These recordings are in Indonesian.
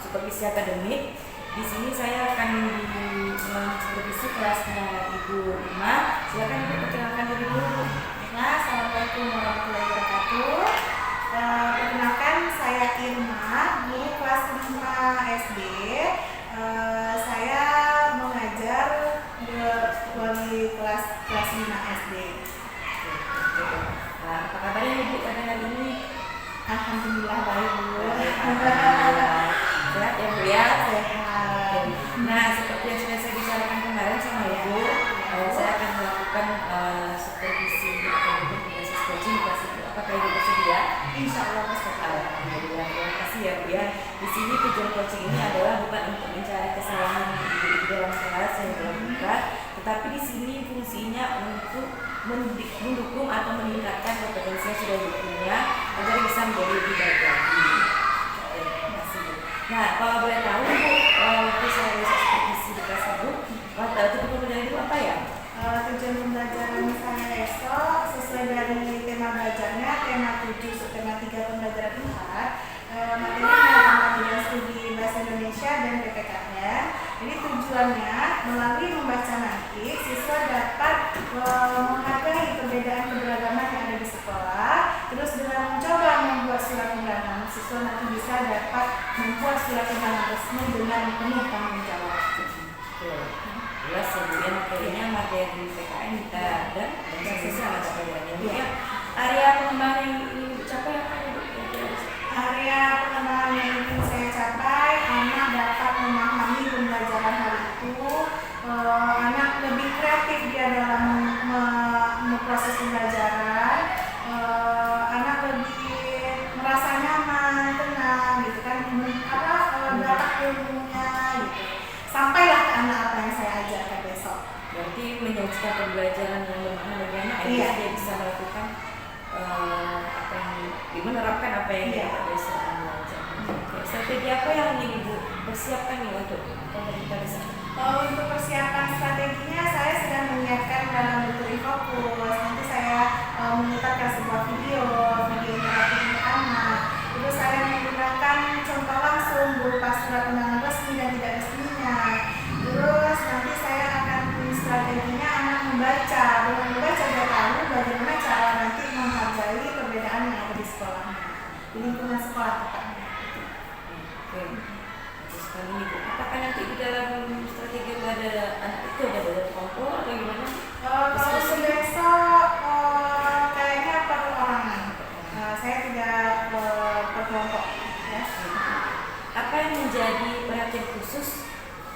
supervisi akademik. Di sini saya akan supervisi kelasnya Ibu Irma. Silakan Ibu perkenalkan diri dulu. Nah, assalamualaikum warahmatullahi wabarakatuh. Perkenalkan, saya Irma, guru kelas 5 SD. Saya mengajar wali kelas 5 SD. Nah, apa kabarnya Ibu pada hari ini? Alhamdulillah baik, Bu. Sehat ya Bu ya? Sehat. Nah, seperti yang sudah saya bicarakan kemarin sama Ibu, saya akan melakukan supervisi akademik berbasis coaching kelas itu. Apakah Ibu bersedia? Insya Allah bersedia. Alhamdulillah, terima kasih ya Bu ya. Di sini tujuan coaching ini adalah bukan untuk mencari kesalahan ibu dalam kelas yang dilakukan, tetapi di sini fungsinya untuk mendukung atau meningkatkan kompetensi yang sudah dipunya agar bisa menjadi lebih baik lagi. Terima kasih Bu. Nah, kalau boleh tahu Bu, waktu saya besok supervisi di kelas Ibu, tujuan pembelajaran itu apa ya? Tujuan pembelajaran saya esok sesuai dari tema belajarnya, tema 7, subtema 3 pembelajaran 4, materi bidang studi bahasa Indonesia dan PPKN. Jadi tujuannya melalui membaca nanti siswa dapat menghargai perbedaan keberagaman yang ada di sekolah. Terus dengan mencoba membuat surat undangan, siswa nanti bisa dapat membuat surat undangan resmi dengan penuh tanggung jawab. Jelas kemudian materinya materi PKN kita dan siswa mata pelajarannya. Ya. Area pengembangan yang ingin dicapai apa ya Bu? Area pengembangan yang ingin saya capai, anak dapat memahami pembelajaran hari itu, anak lebih kreatif dia dalam memproses pembelajaran, anak lebih merasa nyaman, tenang, gitu kan, dapat ilmunya, gitu. Sampailah ke anak apa yang saya ajarkan besok. Berarti menyajikan pembelajaran yang bermakna bagi anak, Iya. dia bisa melakukan apa yang menerapkan apa yang dia dapat dari seorang belajar. Strategi apa yang ingin Ibu persiapkan nih untuk pemerintah desa? Untuk persiapan strateginya saya sedang menyiapkan dalam bentuk e-fokus. Nanti saya memutarkan sebuah video interaktif untuk anak. Terus saya menggunakan contoh langsung berupa surat undangan resmi dan tidak resminya. Terus nanti saya akan strateginya anak membaca. Dengan membaca dia tahu bagaimana cara nanti menghargai perbedaan yang ada di sekolahnya, di lingkungan sekolah tepatnya. Oke. Terus kali ini Bu, apakah nanti di dalam strategi itu ada anak itu ada belajar kelompok atau gimana? Kalau besok kayaknya perorangan. Saya tidak per kelompok. Ya. Apa yang menjadi perhatian khusus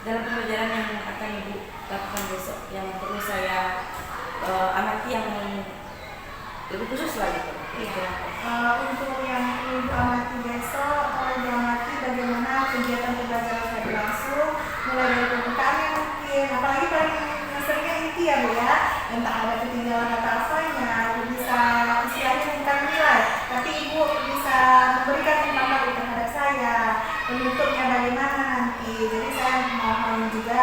dalam pembelajaran yang akan Ibu lakukan besok yang perlu saya amati yang lebih khusus lah gitu? Iya. Untuk yang perlu amati besok, amati bagaimana kegiatan pembelajaran tadi langsung, mulai dari pembukaannya mungkin, apalagi paling seringnya inti ya Bu ya, entah ada ketinggalan atau apanya, bisa istilahnya bukan nilai, tapi Ibu bisa memberikan pendapat terhadap saya, penutupnya bagaimana nanti. Jadi saya mohon juga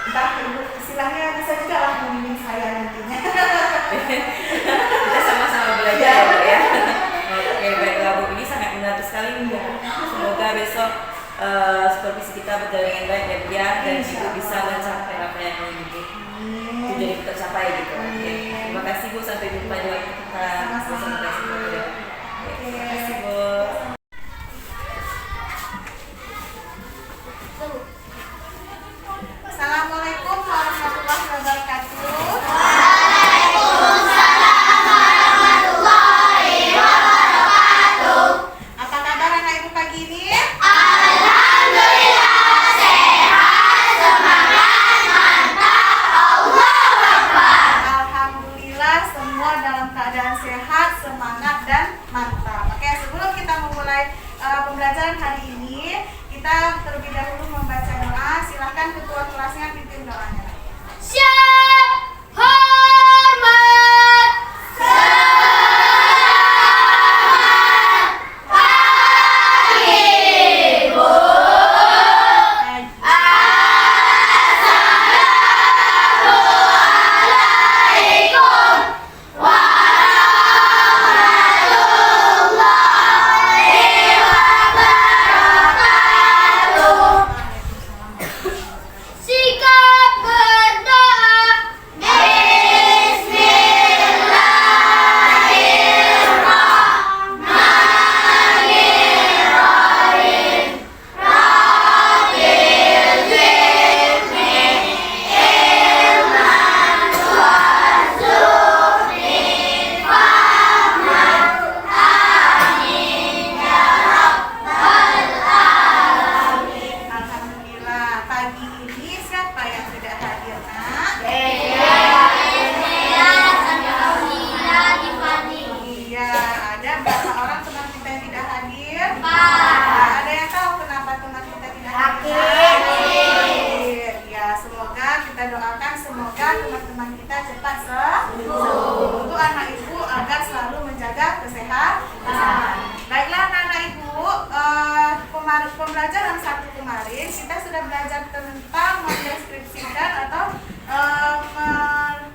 entah Ibu istilahnya bisa juga lah membimbing saya nantinya. Kita sama-sama belajar ya Bu ya. Oke, baiklah Bu, ini sangat menarik sekali nih Bu. Semoga besok supervisi kita berjalan dengan baik ya Bu ya, dan Ibu bisa mencapai apa yang ingin Ibu tujuan Ibu tercapai gitu. Oke. Terima kasih Bu, sampai jumpa di waktu kita. Sama-sama. Terima kasih Bu. Assalamualaikum warahmatullahi wabarakatuh. Apa kabar anak ibu pagi ini? Alhamdulillah semua dalam keadaan sehat, semangat dan mantap. Oke, sebelum kita memulai pembelajaran hari ini, kita terlebih dahulu membaca doa. Silahkan ketua kelasnya pimpin doanya. Siap, hormat, selamat pagi, Bu. Assalamualaikum warahmatullahi wabarakatuh. teman kita cepat sembuh. Untuk anak ibu agar selalu menjaga kesehatan. Baiklah anak-anak ibu, pembelajaran satu kemarin kita sudah belajar tentang mendeskripsikan atau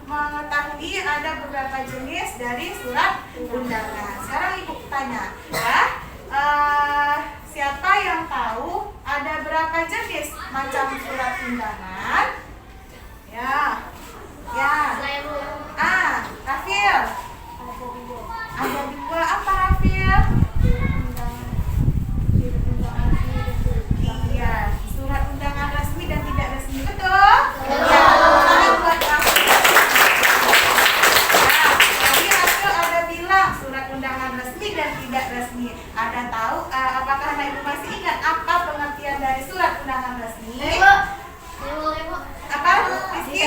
mengetahui ada beberapa jenis dari surat undangan. Sekarang ibu tanya, ya, siapa yang tahu ada berapa jenis macam surat undangan? Ya, ya. Rafil. Ada dua. Apa Rafil? Iya, surat undangan resmi dan tidak resmi, betul? Ya, tangan buat Rafil. Tadi Rafil ada bilang surat undangan resmi dan tidak resmi. Ada tahu? Apakah anak ibu masih ingat apa pengertian dari surat undangan resmi? Apa? Rizky?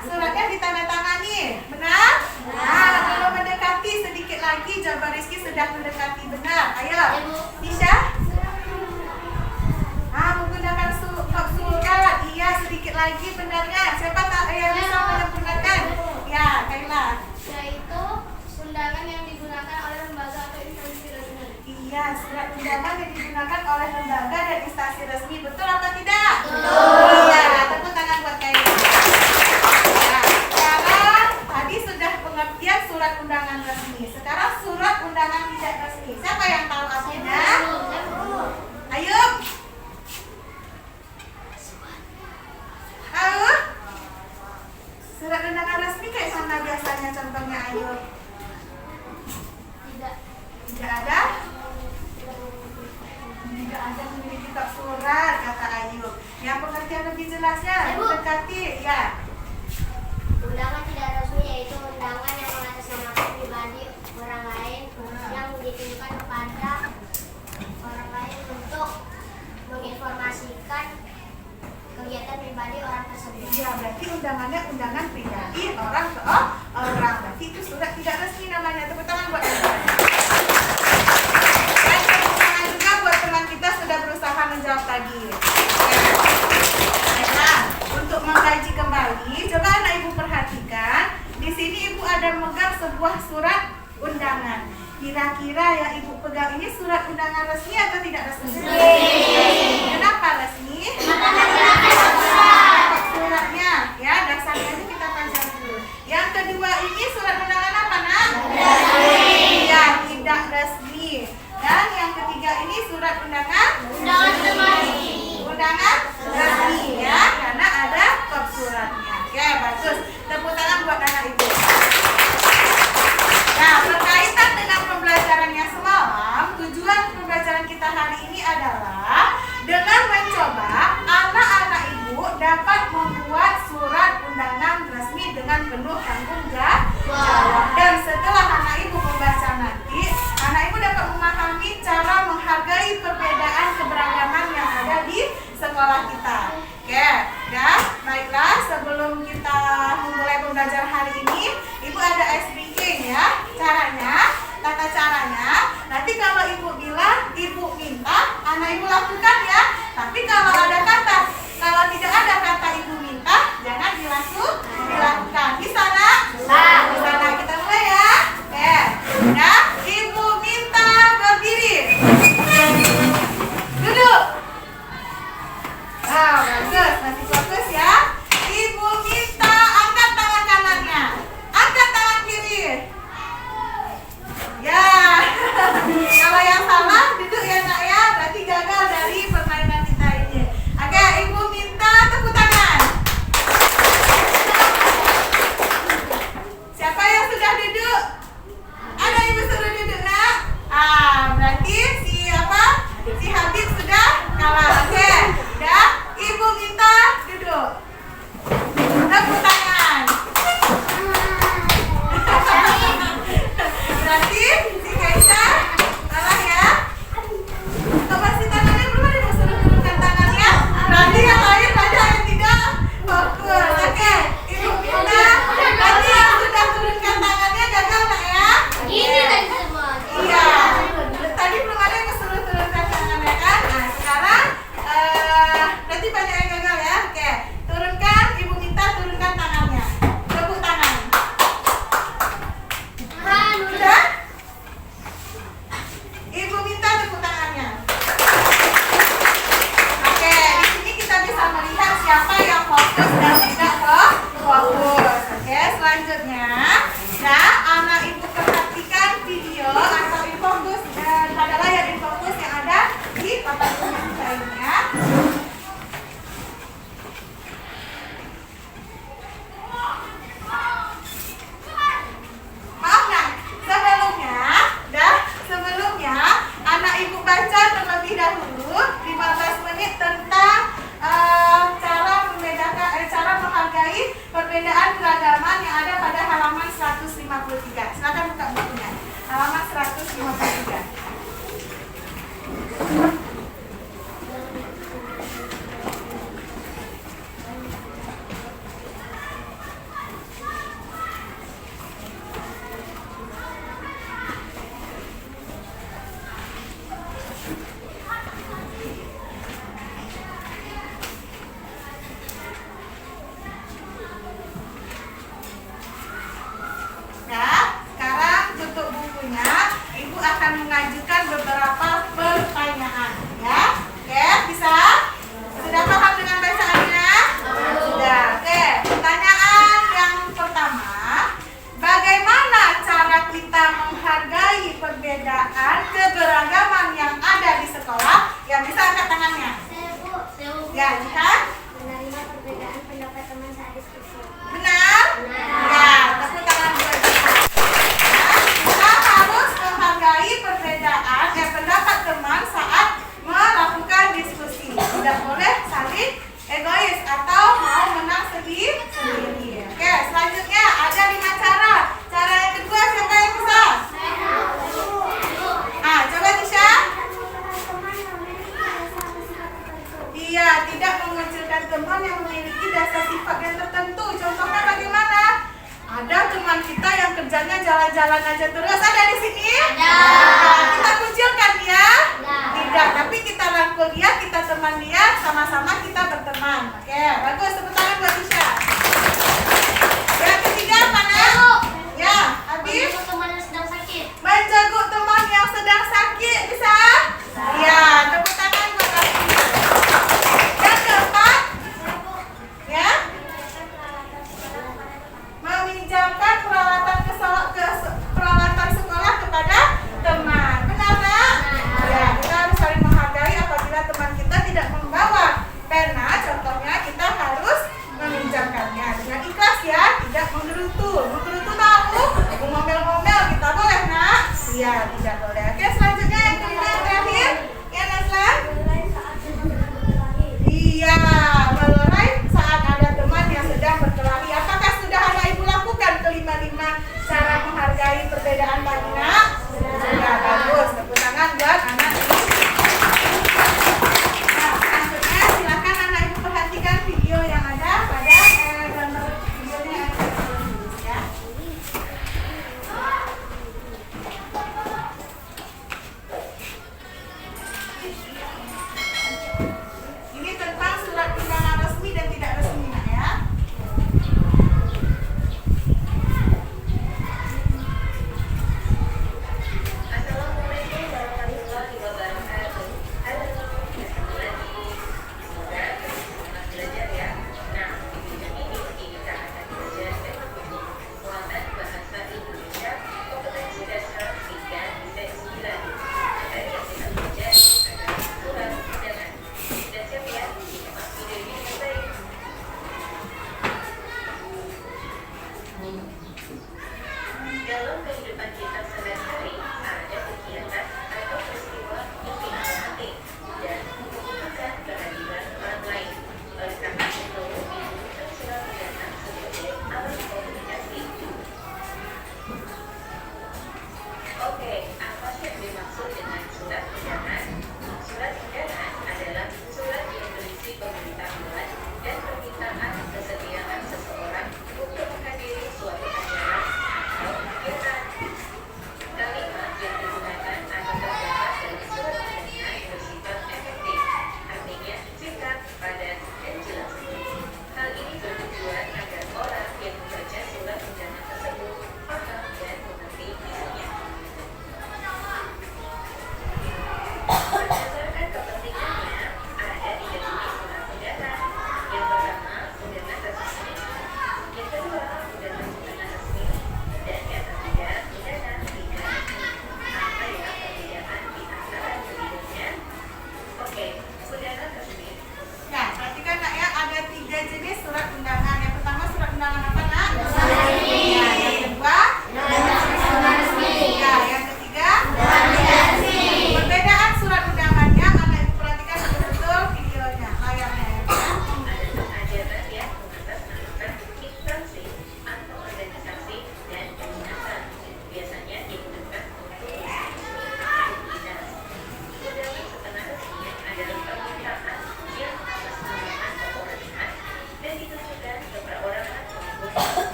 Suratnya ditandatangani. Benar? Belum mendekati, sedikit lagi jawaban Rizky sudah mendekati benar. Ayo, Nisha. Menggunakan surat. Iya, sedikit lagi benarnya. Siapa yang bisa menyempurnakan? Ya, Kaila. Yaitu undangan yang digunakan oleh lembaga atau instansi resmi. Iya, surat undangan yang digunakan oleh lembaga dan instansi resmi. Betul apa tidak? Betul. Iya, tepuk tangan buat Kaila. Sekarang tadi sudah pengertian surat undangan resmi. Sekarang surat undangan tidak resmi. Siapa yang tahu artinya? Ayo. Surat undangan resmi kayak mana biasanya contohnya? Ayo. Tidak ada. Tidak ada memiliki kitab surat, kata Ayu. Yang pengertian lebih jelasnya, dekati, ya. Undangan tidak resmi yaitu undangan yang mengatasnamakan pribadi orang lain yang ditujukan kepada orang lain untuk menginformasikan kegiatan pribadi orang tersebut. Ya, berarti undangannya undangan pribadi orang ke orang. Berarti itu surat tidak resmi namanya. Tepuk tangan buat Anda. Dan tepuk tangan juga buat teman kita sudah berusaha menjawab tadi. Baiklah, untuk mengkaji kembali, coba anak ibu perhatikan. Di sini ibu ada megang sebuah surat undangan. Kira-kira yang ibu pegang ini surat undangan resmi atau tidak resmi? Kenapa resmi? Suratnya, ya, dasarnya ini kita panjang dulu. Yang kedua ini surat undangan apa, nak? Ya, tidak resmi. Dan yang ketiga ini surat undangan? Undangan resmi, ya, karena ada kop suratnya. Oke, bagus. Tepuk tangan buat anak ibu. Nah, berkaitan dengan pembelajarannya semalam, tujuan pembelajaran kita hari ini adalah dengan mencoba anak-anak ibu dapat membuat surat undangan resmi dengan penuh tanggung jawab. Dan setelah anak ibu membaca nanti, anak ibu dapat memahami cara menghargai perbedaan keberagaman yang ada di sekolah kita. Oke, lainnya. Maaf nak, sebelumnya anak ibu baca terlebih dahulu 15 menit tentang cara menghargai perbedaan keragaman yang ada pada halaman 153. Silakan buka bukunya. Halaman 153. Nah, sekarang tutup bukunya. Ibu akan mengajukan beberapa pertanyaan, ya. Oke, bisa? Sudah paham dengan bacaannya? Sudah. Oke, pertanyaan yang pertama, bagaimana cara kita menghargai perbedaan keberagaman yang ada di sekolah? Yang bisa angkat tangannya. Ya, jika Menerima perbedaan pendapat teman saat diskusi. benar? Ya, tepuk tangan buat kita. Kita harus menghargai perbedaan pendapat teman saat melakukan diskusi. Tidak boleh saling egois atau mau menang sendiri. Oke, selanjutnya ada 5 cara. Cara yang kedua siapa yang bisa? Coba Tisha. Iya, tidak mengucilkan teman yang memiliki dasar sifat yang tertentu. Contohnya bagaimana? Ada teman kita yang kerjanya jalan-jalan aja terus. Ada di sini? Ada. Kita kucilkan dia? Ada. Tidak, tapi kita rangkul dia, kita teman dia, sama-sama kita berteman. Oke, bagus. Tepuk tangan buat Tisha. Yang ketiga apa, Nak? Ya, habis? Teman yang sedang sakit. Menjaga teman yang sedang sakit, bisa? Ya, tepuk tangan buat Afi. Yang keempat, ya, meminjamkan peralatan sekolah kepada teman. Benar, Nak? Ya, kita harus saling menghargai apabila teman kita tidak membawa pena. Contohnya kita harus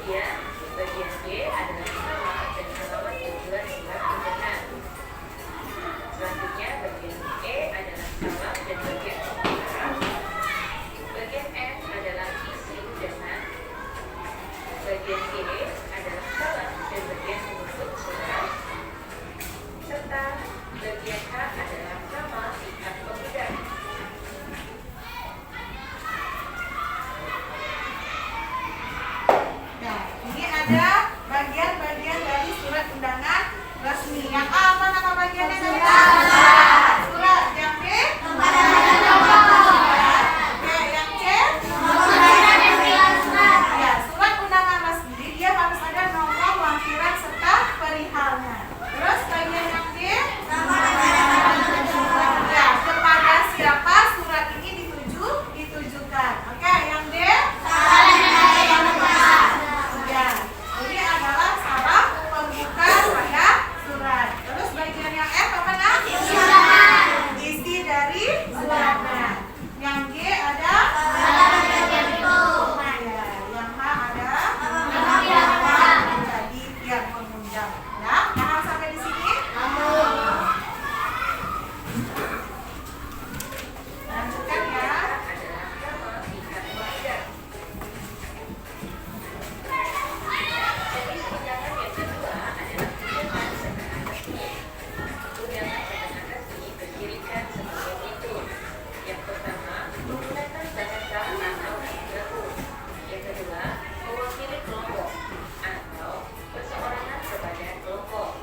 Kemudian bagian B adalah nama dan alamat tujuan surat undangan. Selanjutnya bagian E adalah salam dan bagian pembukaan. Bagian F adalah isi undangan. Bagian G adalah salam dan bagian penutup surat. Serta bagian H adalah nama pihak pengundang. Nah, ini ada bagian-bagian dari surat undangan resmi. Yang A apa nama bagiannya? Surat. Yang B? Oke, yang C? Ya, surat undangan resmi dia harus ada nomor lampiran serta perihalnya. Terus bagian yang D? Ya, kepada siapa surat ini ditujukan. Oke, yang D? Ya, ini adalah salam pembuka pada surat. Terus bagian yang F apa nak? Isi dari suratnya. Yang G ada? Ya, yang H ada? Jadi yang mengundang. Ya, paham sampai di sini? Lanjutkan ya. Yang pertama, menggunakan bahasa atau gabung. Yang kedua, mewakili kelompok atau perseorangan kepada kelompok.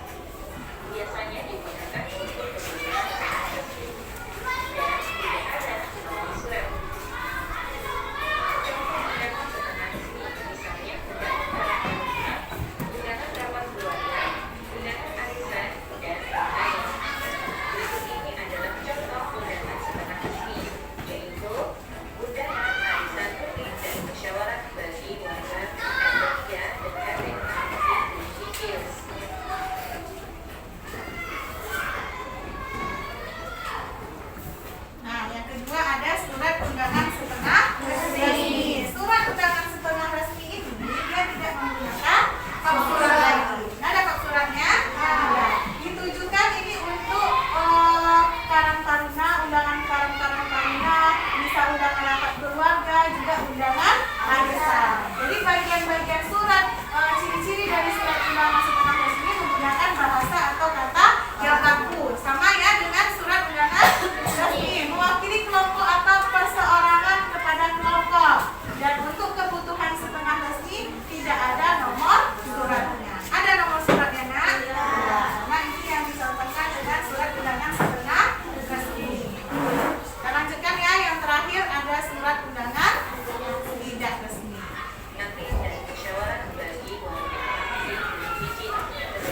Biasanya digunakan untuk kepentingan resmi dan tidak ada nomor surat. Contoh undangan setengah resmi, misalnya undangan para tamu, undangan rapat keluarga, undangan arisan, dan lain-lain. Berikut ini adalah contoh undangan setengah resmi, yaitu undangan arisan publik dan musyawarah bagi warga RT3 dan RT4 di Cikils. Nah, yang kedua ada surat undangan setengah resmi. Surat undangan setengah resmi ini dia tidak menggunakan kop surat lagi. Ada kop suratnya? Ada. Ditujukan ini untuk karang taruna, undangan karang taruna, bisa undangan rapat keluarga, juga undangan arisan. Jadi bagian-bagian surat, ciri-ciri dari surat undangan setengah resmi menggunakan bahasa atau kata yang baku. Sama ya dengan surat undangan resmi, mewakili kelompok atau perseorangan kepada kelompok. Dan untuk kebutuhan setengah resmi tidak ada nomor suratnya. Ada nomor suratnya nak? Ya. Nah, ini yang dicontohkan dengan surat undangan setengah resmi. Kita lanjutkan ya, yang terakhir ada surat undangan tidak resmi. Nanti dari musyawarah bagi warga di Cikils.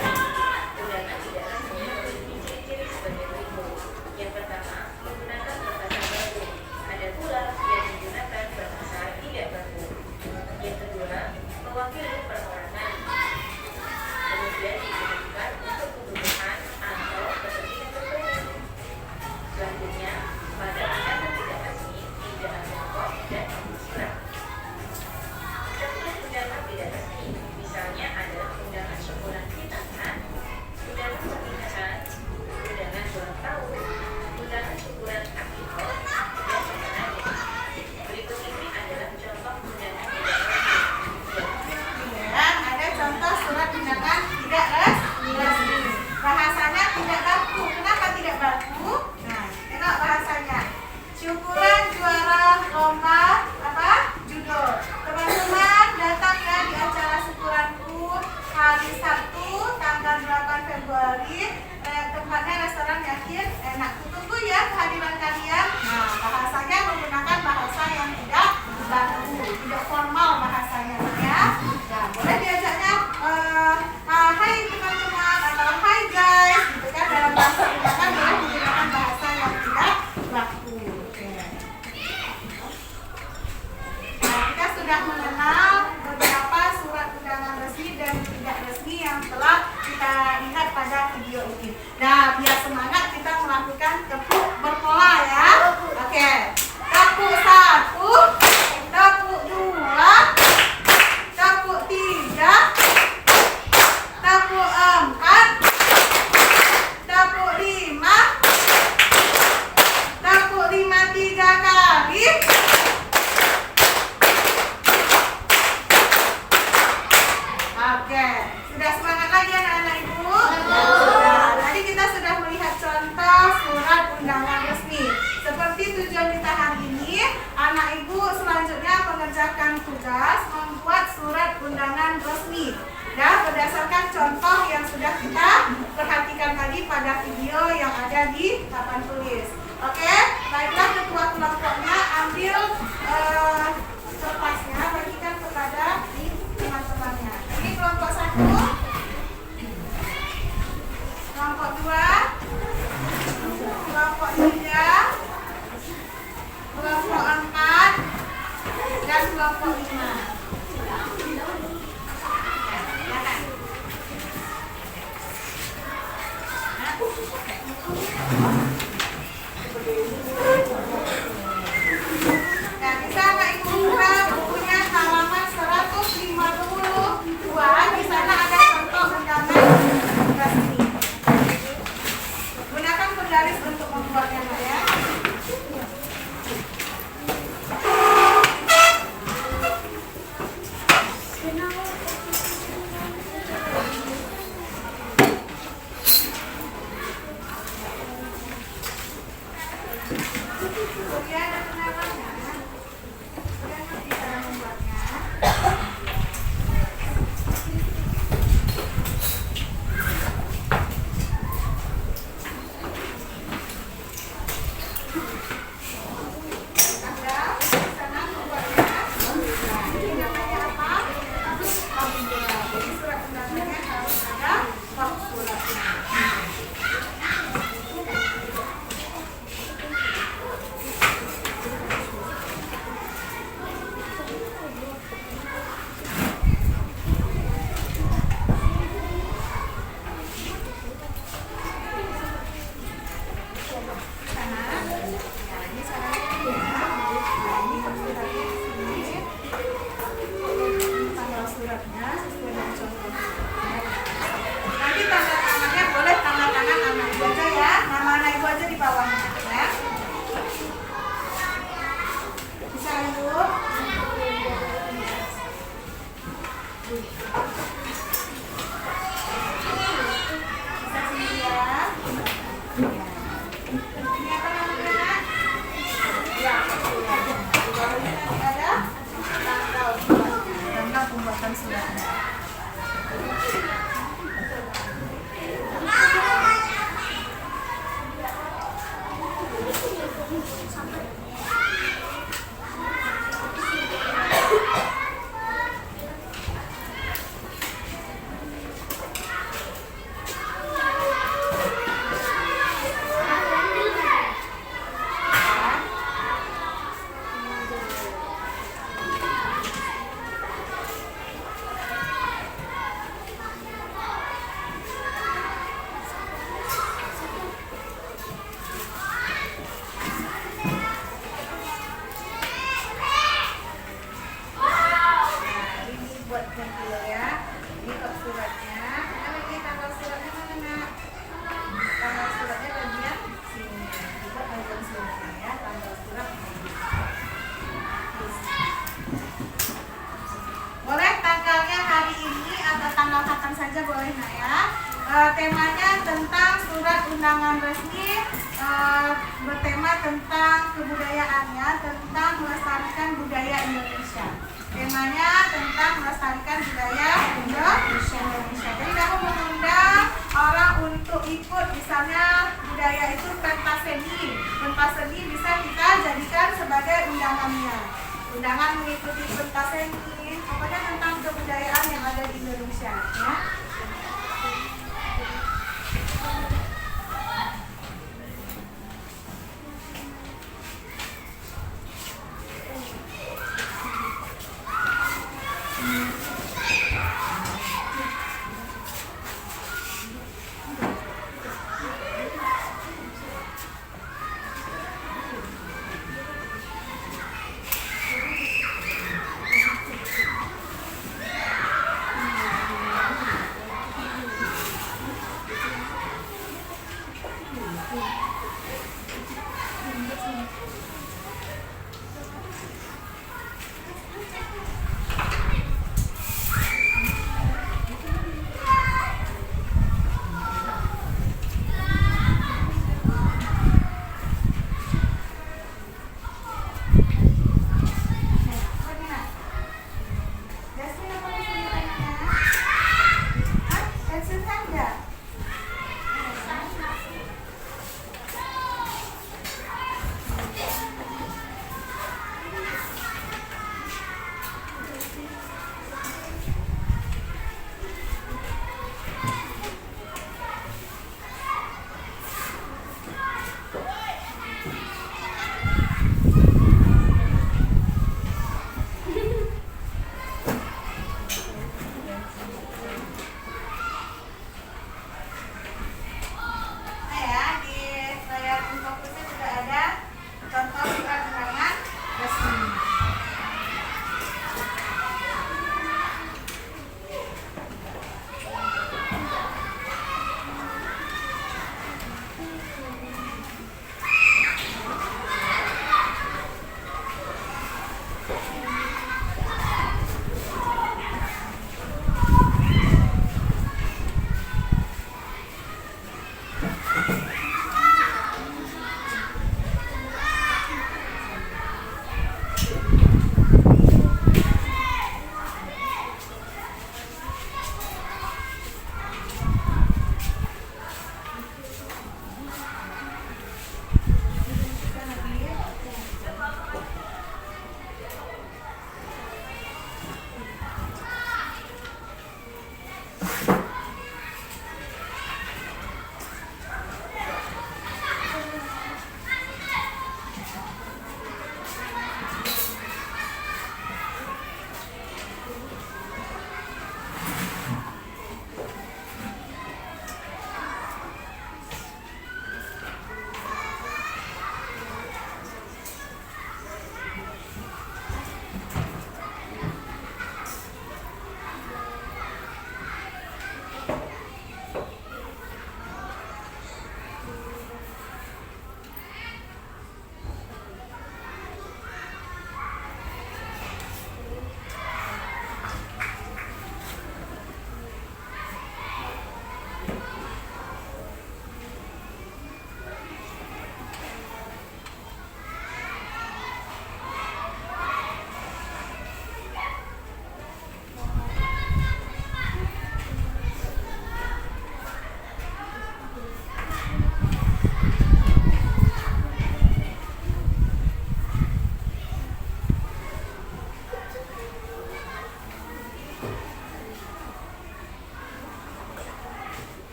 Undangan tidak resmi memiliki ciri-ciri sebagai berikut. Yang pertama, menggunakan bahasa baku. Ada pula yang menggunakan bahasa tidak baku. Yang kedua, mewakili perorangan. Kemudian digunakan untuk kebutuhan atau kepentingan tertentu. Selanjutnya, pada undangan tidak resmi tidak ada kop dan nomor surat. Contoh undangan tidak resmi, misalnya ada undangan syukuran hitangan, undangan pernikahan, undangan ulang tahun, undangan syukuran akikah, dan lain-lain. Berikut ini adalah contoh undangan tidak resmi. Ya, ada contoh surat undangan tidak resmi. Bahasanya tidak baku. Kenapa tidak baku? Nah, tengok bahasanya. Syukuran juara lomba apa? Judo. Teman-teman datang ya di acara syukuranku hari Sabtu tanggal 8 Februari. Tempatnya restoran Yakin. Enak. Tunggu ya kehadiran kalian. Nah, bahasanya menggunakan bahasa yang tidak baku, tidak formal bahasanya ya. Nah, boleh diajaknya hai teman-teman atau hai guys gitu kan, dalam bahasa undangan boleh menggunakan bahasa yang tidak baku. Oke. Nah, kita sudah mengenal beberapa surat undangan resmi dan tidak resmi yang telah kita lihat pada video ini. Nah, biar semangat kita melakukan Udah semangat lagi anak-anak Ibu? Sudah. Tadi kita sudah melihat contoh surat undangan resmi. Seperti tujuan kita hari ini, anak Ibu selanjutnya mengerjakan tugas membuat surat undangan resmi. Dan berdasarkan contoh yang sudah kita perhatikan tadi pada video yang ada di papan tulis. Oke, baiklah ketua kelompoknya ambil kertasnya, bagikan kepada teman-temannya. Ini kelompok 1, kelompok 2, kelompok 3, kelompok 4, dan kelompok 5. Nah, bisa Kak Ibu buka bukunya halaman 152. Di sana ada contoh undangan resmi. Gunakan penggaris untuk membuatnya, Kak ya. Kemudian ada penawarnya. Kemudian ngerti cara membuatnya. Ada di sana membuatnya. Nah, ini namanya apa? Formulir. Jadi surat undangannya harus ada formulernya. Nanti tanda tangannya boleh tanda tangan anak ibu aja ya, nama anak ibu aja di bawahnya ya. Bisa ibu? Bisa sini ya. Ini apa namanya nak? Ya, di bawahnya nanti ada tanggal suratnya, tanggal pembuatan suratnya. Temanya tentang surat undangan resmi, bertema tentang kebudayaannya, tentang melestarikan budaya Indonesia. Temanya tentang melestarikan budaya Indonesia. Jadi kamu mengundang orang untuk ikut, misalnya budaya itu pentas seni. Pentas seni bisa kita jadikan sebagai undangannya. Undangan mengikuti pentas seni, pokoknya tentang kebudayaan yang ada di Indonesia. Ya.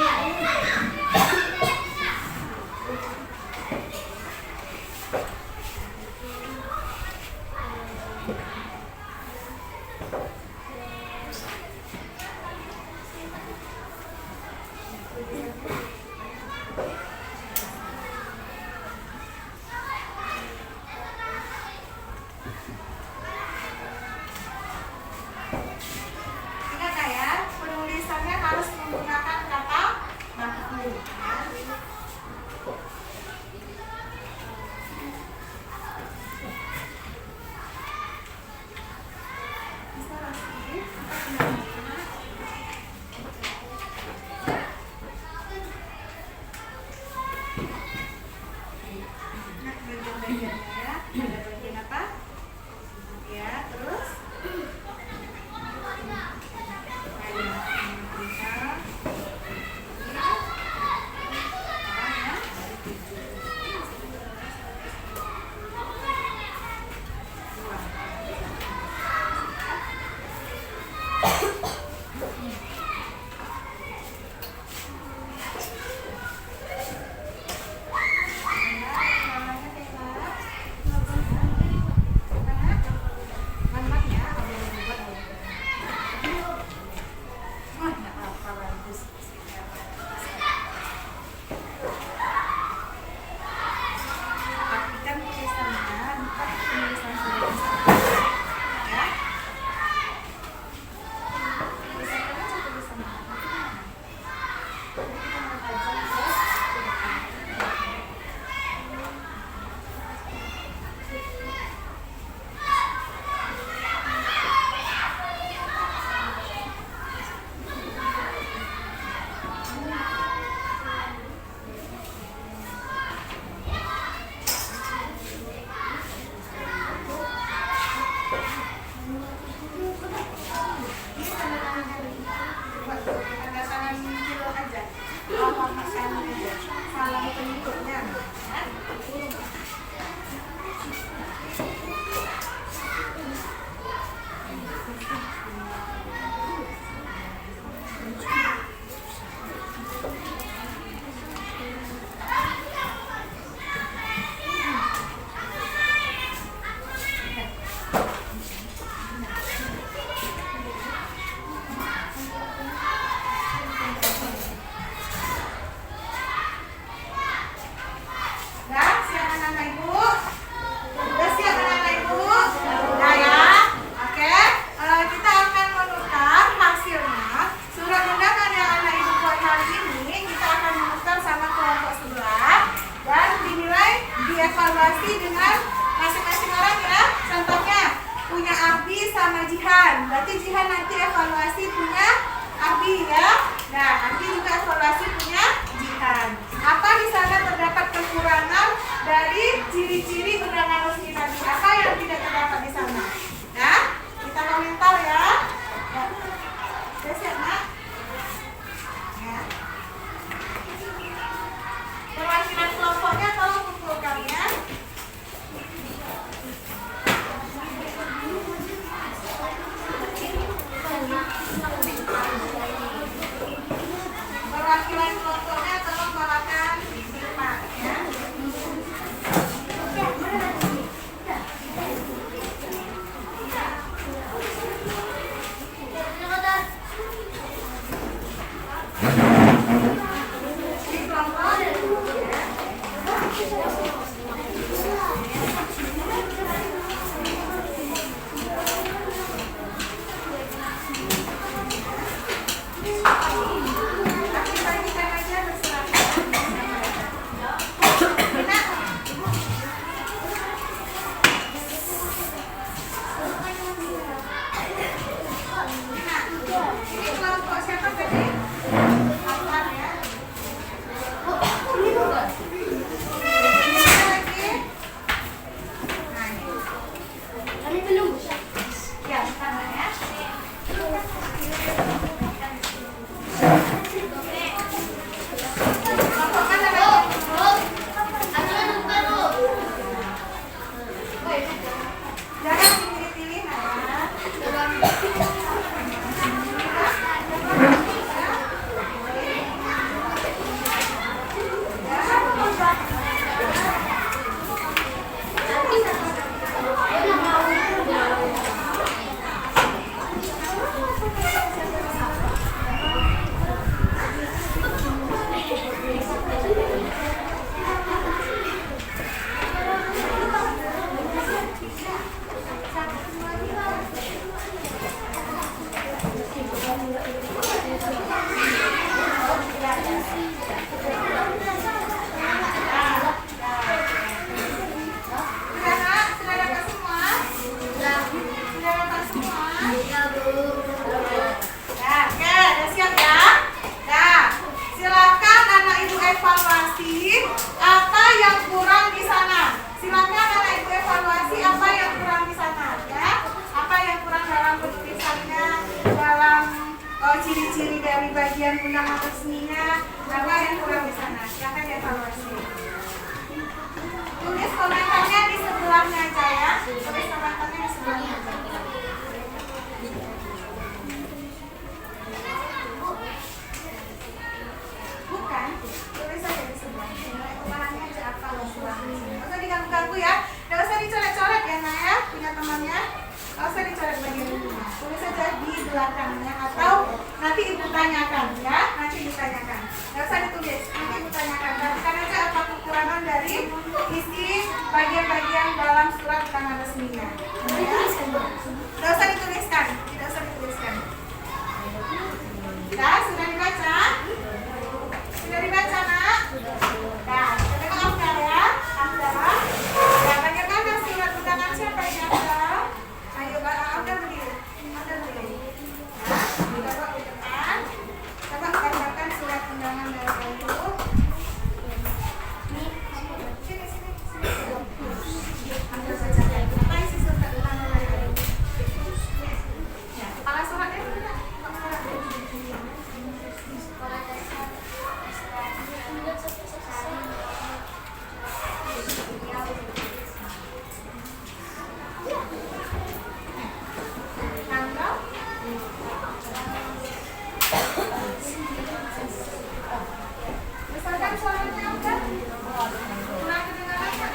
Ingat nggak ya, penulisannya harus menggunakan kata maf'ul. Bisa lagi. Nah, bagian-bagiannya ya. Ada bagian apa? Ya, terus dievaluasi dengan masing-masing orang ya. Contohnya punya Abi sama Jihan, berarti Jihan nanti evaluasi punya Abi ya. Nah, Abi juga evaluasi punya Jihan. Apa di sana terdapat kekurangan dari ciri-ciri undangan resmi tadi? Apa yang tidak terdapat di sana? Nah, kita komentar ya. Sudah siap, Nak? Ya. Perwakilan kelompoknya tolong kumpulkan ya. Perwakilan kelompoknya tolong bawakan di depan ya. Di kelompok ya. Jangan pilih-pilih, nah. ciri-ciri dari bagian undangan resminya, apa yang kurang di sana? Silakan dievaluasi. Tulis komentarnya di sebelahnya aja ya. Tulis komentarnya di sebelahnya aja. Bukan, tulis aja di sebelahnya. Ulangannya aja apa lo sebelahnya. Nggak usah diganggu-ganggu ya. Nggak usah dicoret-coret ya Nak ya. Punya temannya. Nggak usah dicoret bagian ini. Tulis aja di belakangnya atau nanti ibu tanyakan ya. Nanti ditanyakan. Nggak usah ditulis. Nanti ibu tanyakan. Perhatikan aja apa kekurangan dari isi bagian-bagian dalam surat undangan resminya. Ya. Nggak usah dituliskan. Tidak usah dituliskan. Ya, sudah dibaca? Sudah dibaca Nak? Nah, tengok Afdal ya. Afdal. Ya, bagaimana surat undangan siapa ini Afdal? Ayo Afdal berdiri. Afdal berdiri. Ya, coba ke depan. Coba bacakan surat undangan dari Ayu. Sini, sini, sini. Ambil bacakan. Apa isi surat undangan dari Ayu? Ya, kepala suratnya mana? Besarkan suaranya udah. Kurang kedengaran Pak?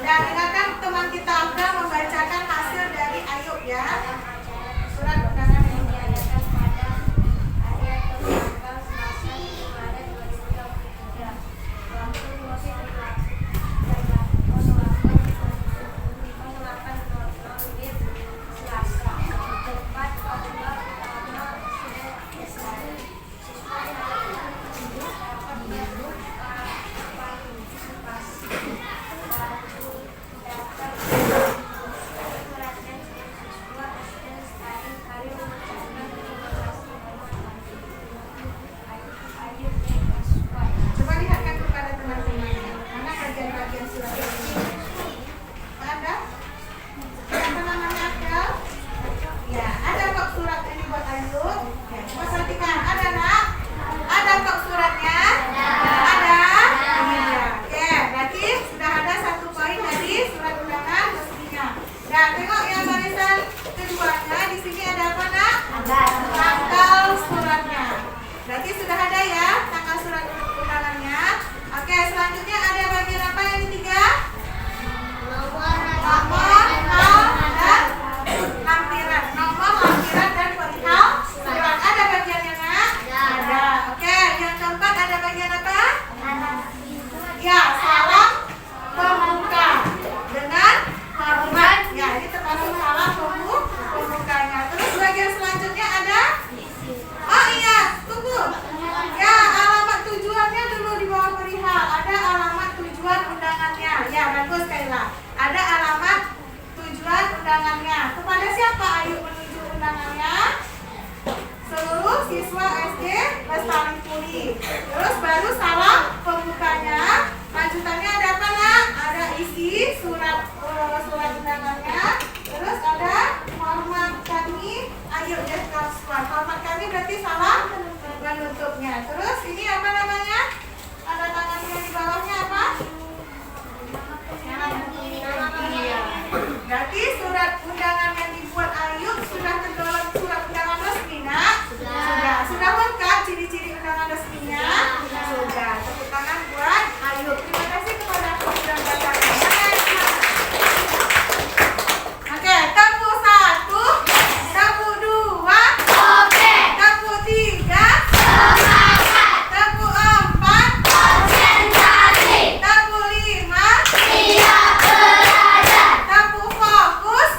Dan dengarkan teman kita Abdul membacakan hasil dari Ayub ya. Surat undangan yang diadakan pada hari tanggal Selasa 1 Maret 2023. Waktu 08.00 WIB Selasa. Tempat Abdul utama SDN. Siswa yang dapat berbuka partisipasi. Coba lihatkan kepada teman-teman mana bagian-bagian surat ini. Ada? Siapa namanya Abdul? Ya, ada kok surat ini buat Ayu. Ya, coba perhatikan. Ada Nak? Ada kok suratnya? Ada? Iya. Oke, berarti sudah ada 1 poin dari surat undangan resminya. Nah, tengok yang barisan keduanya di sini ada apa Nak? Tanggal suratnya. Berarti sudah ada ya tanggal surat undangannya. Oke, selanjutnya ada bagian apa yang ketiga? Nomor, hal, dan lampiran. Nomor, lampiran, dan perihal surat. Ada bagiannya Nak? Ada. Oke, yang keempat ada bagian apa? Ya, salam pembuka dengan hormat. Ya, ini termasuk salam pembukanya. Terus bagian selanjutnya ada? Oh iya, tunggu. Ya, alamat tujuannya dulu di bawah perihal. Ada alamat tujuan undangannya. Ya, bagus Kayla. Ada alamat tujuan undangannya. Kepada siapa Ayu menuju undangannya? Seluruh siswa SD Lestari Puri. Terus baru salam pembukanya. Lanjutannya ada apa Nak? Ada isi surat undangannya. Terus ada hormat kami Ayu dan kawan. Hormat kami berarti salam penutupnya. Terus ini apa namanya? Ada tangannya di bawahnya apa? Iya. Berarti surat undangan yang dibuat Ayub sudah tergolong surat undangan resmi Nak? Sudah. Sudah lengkap ciri-ciri undangan resminya? Sudah. Tepuk tangan buat Ayub. Terima kasih kepada aku sudah membacakan. Oke, tepuk 1, tepuk 2, tepuk 3, tepuk 4, tepuk 5, tepuk fokus,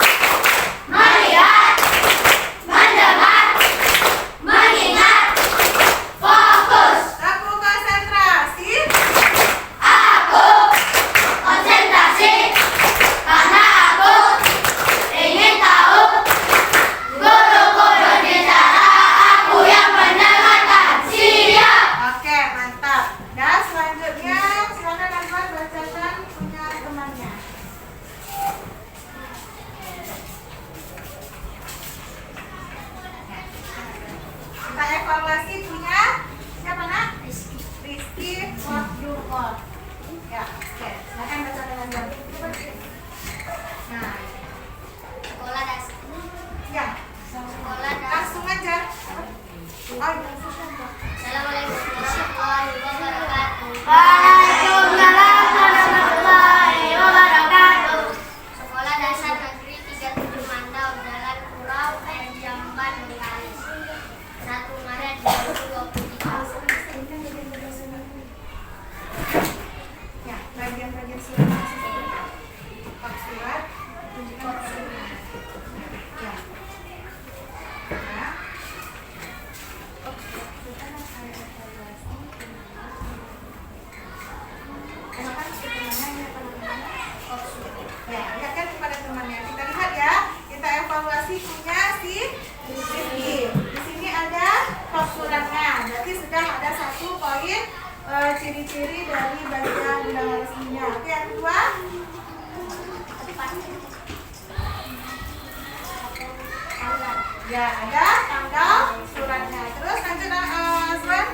Ya, ada tanggal suratnya. Terus lanjut Azwan.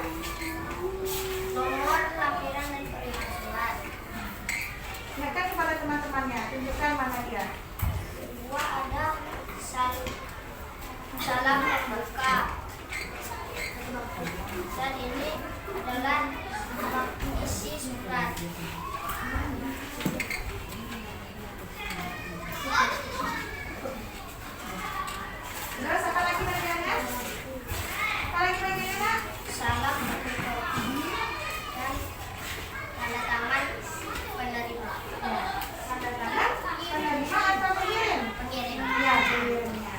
Nomor lampiran dan perihal surat. Ingatkan kepada teman-temannya. Tunjukkan mana dia. Kedua ada salam membuka. Dan ini adalah isi surat. Terus apa lagi bagiannya? Apa lagi bagiannya, Nak? Salam bertutur dan tanda tangan penerima. Tanda tangan penerima atau pengirim? Pengirim. Ya, pengirimnya.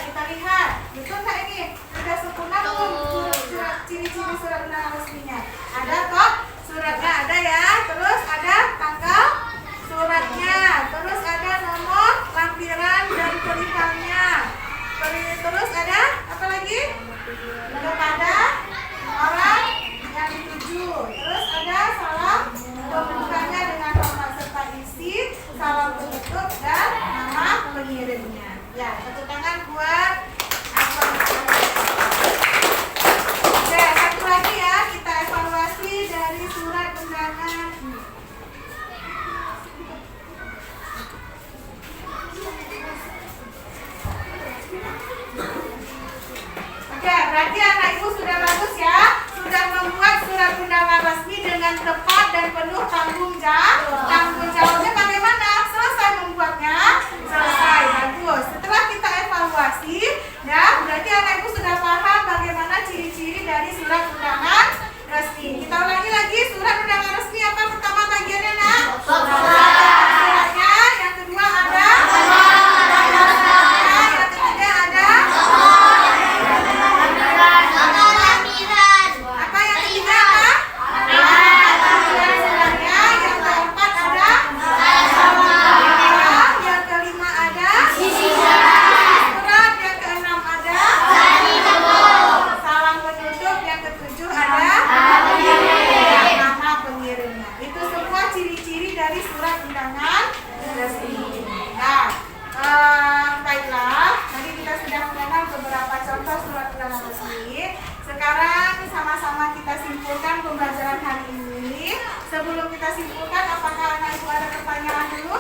Kita lihat. Betul nggak ini? Sudah sempurna belum ciri-ciri surat undangan resminya? Ada kok? Suratnya ada ya. Terus ada tanggal suratnya. Terus ada nomor lampiran dan perihalnya. Terus ada apa lagi? Kepada orang yang dituju. Terus ada salam pembukanya dengan hormat serta isi, salam penutup dan nama pengirimnya. Ya, tepuk tangan buat Azwan. Oke, satu lagi ya, kita evaluasi dari surat undangan. Oke, berarti anak ibu sudah bagus ya. Sudah membuat surat undangan resmi dengan tepat dan penuh tanggung jawab. Tanggung jawabnya bagaimana? Selesai membuatnya? Selesai, bagus. Setelah kita evaluasi, ya berarti anak ibu sudah paham bagaimana ciri-ciri dari surat undangan resmi. Kita ulangi lagi, surat undangan resmi apa pertama bagiannya, Nak? Suratnya, yang kedua ada yang ketiga ada Nomor lampiran. apa yang ketiga apa? Suratnya, yang keempat ada yang kelima ada surat, yang keenam ada salam penutup, yang ketujuh ada nama pengirimnya. Itu semua ciri-ciri dari surat undangan resmi. Nah, baiklah, tadi kita sudah mengenal beberapa contoh surat undangan resmi. Sekarang sama-sama kita simpulkan pembelajaran hari ini. Sebelum kita simpulkan, apakah anak ibu ada pertanyaan dulu?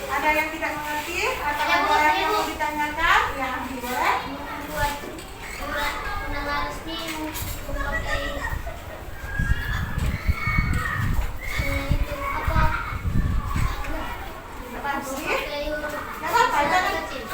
Ada yang tidak mengerti? Atau ada yang mau ditanyakan? Ya, boleh. Membuat surat undangan resmi memakai itu apa? Apa sih? Memakai huruf Apa? besar kecil.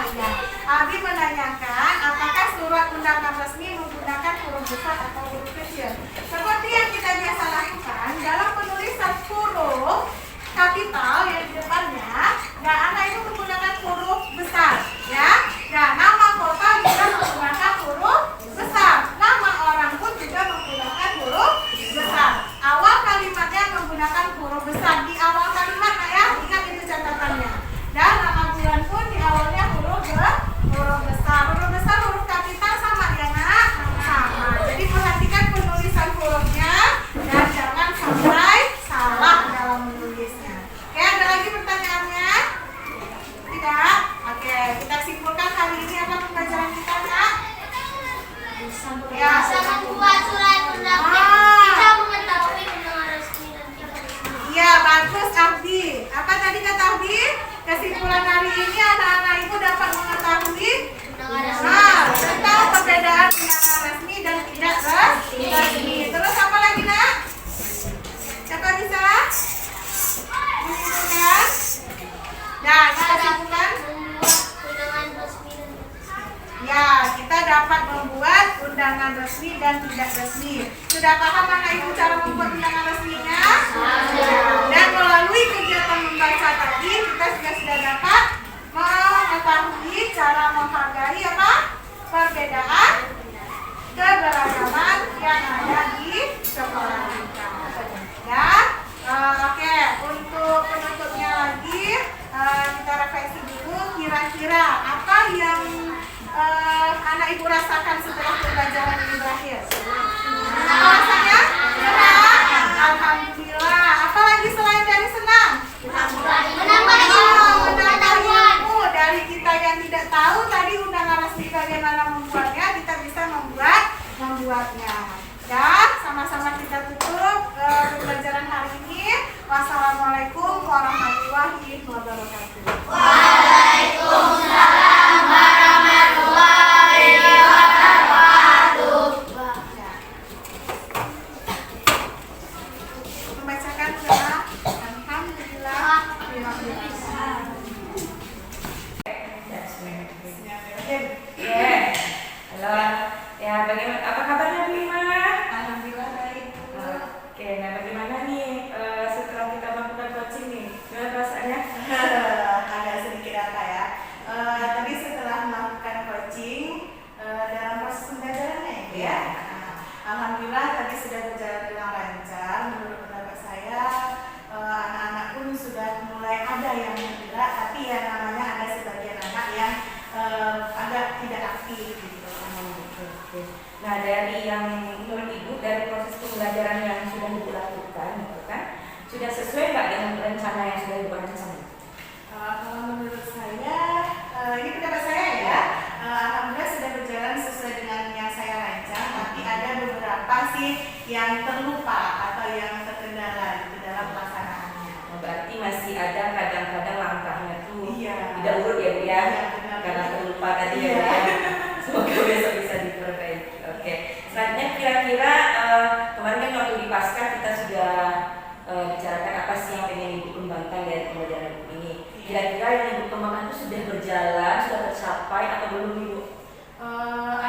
Ya. Abi menanyakan apakah surat undangan resmi menggunakan huruf besar atau huruf kecil. Seperti yang kita biasa lakukan dalam penulisan huruf kapital yang di depannya, nah anak itu menggunakan huruf besar, ya. Nah, nama kota juga menggunakan huruf besar. Nama orang pun juga menggunakan huruf besar. Awal kalimatnya menggunakan huruf besar di awal kalimat, ya. Ingat itu catatannya. Dan nama bulan pun di awalnya huruf besar. Huruf besar, huruf kapital sama ya, Nak? Sama. Jadi perhatikan penulisan hurufnya dan jangan sampai salah dalam menulisnya. Oke, ada lagi pertanyaannya? Tidak? Oke, kita simpulkan hari ini apa pembelajaran kita, Nak? Ya, Bisa membuat surat undangan. Ah. Kita mengetahui undangan resmi dan tidak resmi. iya, bagus Abdi. Apa tadi kata Abdi? Kesimpulan hari ini anak-anak ibu dapat mengetahui tentang perbedaan undangan resmi dan tidak resmi. Terus apa lagi, Nak? Siapa bisa? Menyimpulkan? Nah, kita simpulkan. Membuat undangan resmi dan tidak resmi. Ya, kita dapat membuat undangan resmi dan tidak resmi. Sudah paham anak ibu cara membuat undangan resminya? Dan melalui kegiatan membaca tadi, kita sudah dapat mengetahui cara menghargai apa? Perbedaan keberagaman yang ada di sekolah kita. Ya, oke. Untuk penutupnya lagi, kita refleksi dulu. Kira-kira apa yang anak ibu rasakan setelah pembelajaran ini berakhir? Apa rasanya? Senang. Alhamdulillah. Apalagi selain dari senang? pembelajaran yang sudah Ibu lakukan gitu kan, sudah sesuai nggak dengan rencana yang sudah Ibu rancang? Kalau menurut saya, ini pendapat saya ya, alhamdulillah sudah berjalan sesuai dengan yang saya rancang, tapi ada beberapa sih yang terlupa atau yang terkendala gitu dalam pelaksanaannya. Berarti masih ada kadang-kadang langkahnya tuh Iya. tidak urut ya Bu ya, Iya, benar. karena terlupa tadi ya Iya. Bu ya. Semoga besok bisa diperbaiki. Oke. Selanjutnya kira-kira kemarin kan waktu di Pasca kita sudah bicarakan apa sih yang pengen Ibu kembangkan dari pembelajaran Ibu ini. Kira-kira yang Ibu kembangkan itu sudah berjalan, sudah tercapai atau belum Ibu?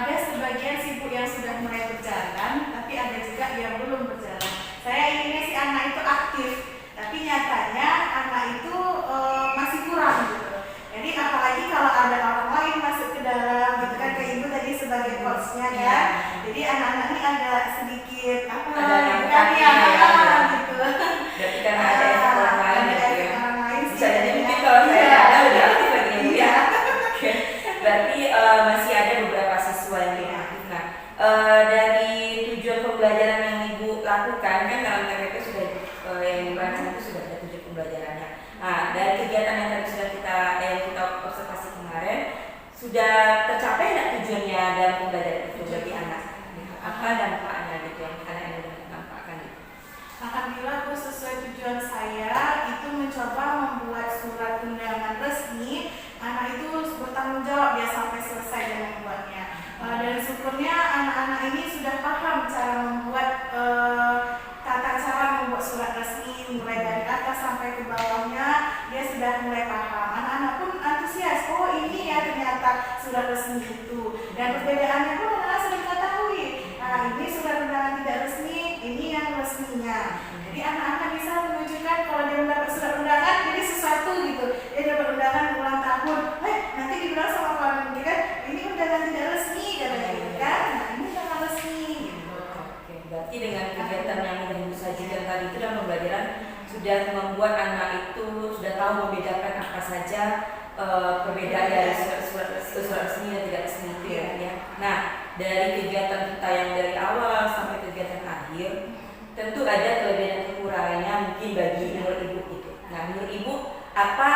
Ada sebagian sih Bu yang sudah mulai berjalan, tapi ada juga yang belum berjalan. Saya inginnya si anak itu aktif, tapi nyatanya anak itu masih kurang gitu. Jadi apalagi kalau ada orang lain masuk ke dalam gitu kan, kayak Ibu tadi sebagai coachnya kan. Jadi anak-anak ini ada sedikit apa Ada yang gitu kan, takutnya ya. gitu. Berarti karena ada efek orang lain Ada gitu efek ya. orang lain sih Bisa jadi mungkin kayaknya. kalau saya Iya. ada udah aktif lagi ya Bu ya. Iya. Oke. Berarti masih ada beberapa siswa yang belum aktif. Nah, dari tujuan pembelajaran yang Ibu lakukan kan dalam TPP sudah yang dirancang itu sudah ada tujuan pembelajarannya. Nah, dari kegiatan yang tadi sudah kita observasi kemarin, sudah tercapai nggak tujuannya dalam pembelajaran itu bagi anak? Apa dampaknya gitu yang kalian sudah dampakkan? Alhamdulillah Bu, sesuai tujuan saya itu mencoba membuat surat undangan resmi. Anak itu bertanggung jawab dia sampai selesai dan membuatnya. Dan syukurnya anak-anak ini sudah paham cara membuat tata cara membuat surat resmi, mulai dari atas sampai ke bawahnya dia sudah mulai paham. Anak-anak pun antusias, oh ini ya ternyata surat resmi itu. Dan perbedaannya pun anak-anak sudah mengetahui. Nah, ini surat undangan tidak resmi, ini yang resminya. Jadi anak-anak bisa menunjukkan kalau dia mendapat surat undangan jadi sesuatu gitu. Dia dapat undangan ulang tahun, nanti dibilang sama kawan gitu kan, ini undangan tidak resmi katanya gitu kan. Nah, ini undangan resmi gitu. Oke, berarti dengan kegiatan yang sudah Ibu sajikan tadi itu dan pembelajaran sudah membuat anak itu sudah tahu membedakan apa saja perbedaan dari surat resmi dan tidak resmi itu ya. Nah, dari kegiatan kita yang dari awal sampai kegiatan akhir, tentu ada kelebihan dan kekurangannya mungkin bagi menurut Ibu itu. Nah, menurut Ibu apa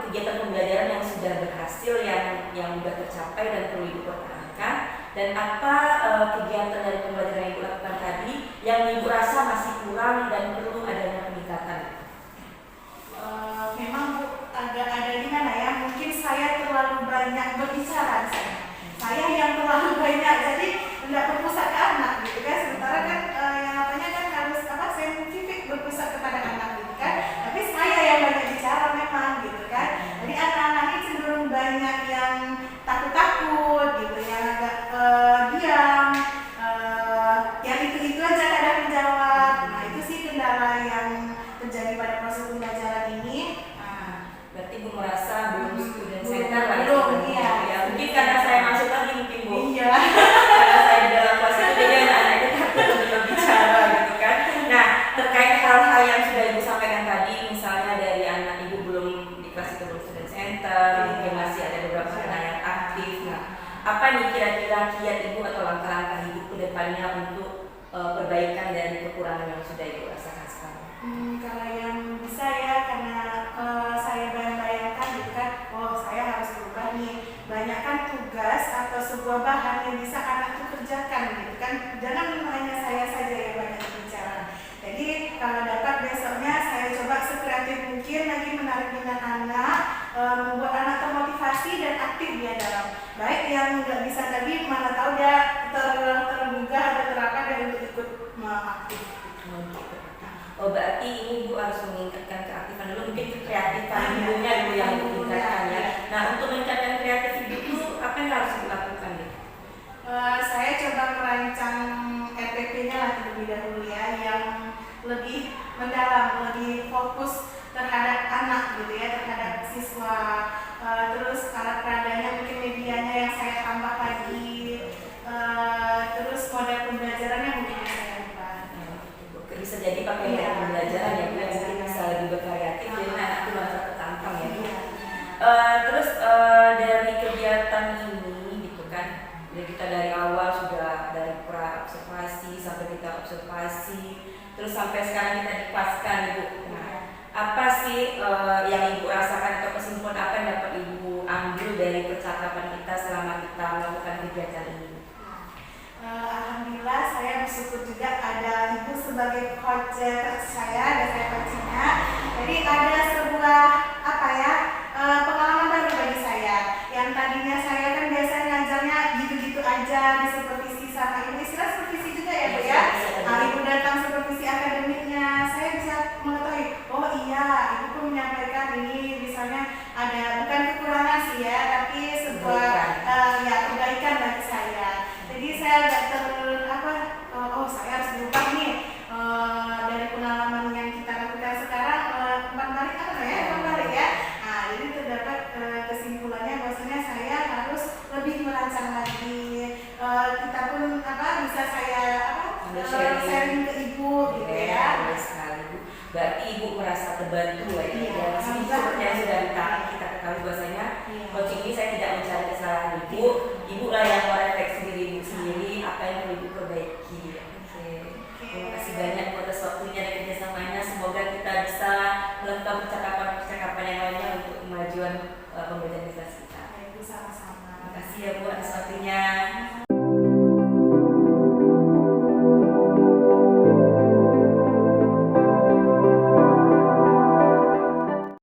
kegiatan pembelajaran yang sudah berhasil yang sudah tercapai dan perlu Ibu pertahankan, dan apa kegiatan dari pembelajaran yang Ibu lakukan tadi yang Ibu rasa masih kurang dan perlu adanya peningkatan? Memang Bu, agak ada di mana ya, mungkin saya terlalu banyak berbicara saya yang terlalu banyak jadi tidak berpusat ke anak gitu kan, sementara kan yang namanya kan harus saintifik berpusat kepada anak gitu kan, tapi saya yang banyak bicara memang gitu kan. Jadi anak-anak ini cenderung banyak yang takut-takut gitu, yang agak diam, yang itu aja kadang menjawab. Nah, itu sih kendala yang terjadi pada proses pembelajaran ini. Berarti Bu merasa belum student center lah Belum, ya? iya. Mungkin karena saya masuk lagi mungkin Bu. Iya. Karena saya di dalam kelas itu jadi anak-anak itu takut untuk berbicara gitu kan. Nah, terkait hal-hal yang sudah Ibu sampaikan tadi, misalnya dari anak Ibu belum di kelas itu belum student center, mungkin masih ada beberapa anak yang aktif. Nah, apa nih kira-kira kiat Ibu atau langkah-langkah Ibu ke depannya untuk perbaikan dari kekurangan yang sudah Ibu rasakan sekarang? Kalau yang bisa ya, karena saya bayangkan gitu kan, oh saya harus berubah nih, banyakkan tugas atau sebuah bahan yang bisa anak itu kerjakan gitu kan, jangan hanya saya saja yang banyak berbicara. Jadi kalau dapat besoknya saya coba sekreatif mungkin lagi menarik minat anak, membuat anak termotivasi dan aktif dia dalam, baik yang nggak bisa tadi mana tahu dia tergugah atau terapkan dan untuk ikut aktif. Oh, berarti ini Bu harus meningkatkan keaktifan dulu, mungkin kreatifan ibunya dulu yang ditingkatkan ya. Nah, untuk meningkatkan kreatif Ibu itu apa yang harus dilakukan gitu? Saya coba merancang RPP-nya lah terlebih dahulu ya, yang lebih mendalam, lebih fokus terhadap anak gitu ya, terhadap siswa. Terus alat peradanya mungkin medianya yang saya tambah lagi. Terus model pembelajarannya mungkin yang saya ubah. Bisa jadi pakai metode pembelajaran ya, mungkin bisa lebih bervariatif jadi anak itu merasa tertantang ya. Terus dari kegiatan ini gitu kan, jadi kita dari awal sudah dari observasi, sampai kita observasi, terus sampai sekarang kita dipaskan Ibu. Nah, apa sih yang Ibu rasakan atau kesimpulan apa yang dapat Ibu ambil dari percakapan kita selama kita melakukan kegiatan ini? Alhamdulillah saya bersyukur juga ada Ibu sebagai coach saya dan saya coachnya. Jadi ada sebuah pengalaman baru bagi saya. Yang tadinya saya kan biasanya ngajarnya gitu-gitu aja di supervisi sama Ibu, istilah supervisi juga ya Bu ya. Ibu datang supervisi akademiknya, saya bisa mengetahui oh iya Ibu pun menyampaikan ini misalnya ada bukan kekurangan sih ya, tapi sebuah kebaikan bagi saya. Jadi saya agak saya harus berubah nih dari pengalaman yang kita lakukan sekarang 4 hari ya. Nah, jadi terdapat kesimpulannya bahwasanya saya harus lebih merancang lagi. Kita pun bisa saya sharing ke Ibu gitu ya. Baik sekali Bu. Berarti Ibu merasa terbantu ya. Dan seperti yang sudah kita ketahui bahwasanya coaching ini saya tidak mencari kesalahan Ibu. Ibu lah yang merefleksi diri Ibu sendiri apa yang perlu Ibu perbaiki. Terima kasih banyak atas waktunya dan kerjasamanya. Semoga kita bisa melakukan percakapan yang lainnya untuk kemajuan pembelajaran kelas kita. Sama-sama. Terima kasih ya Bu atas waktunya.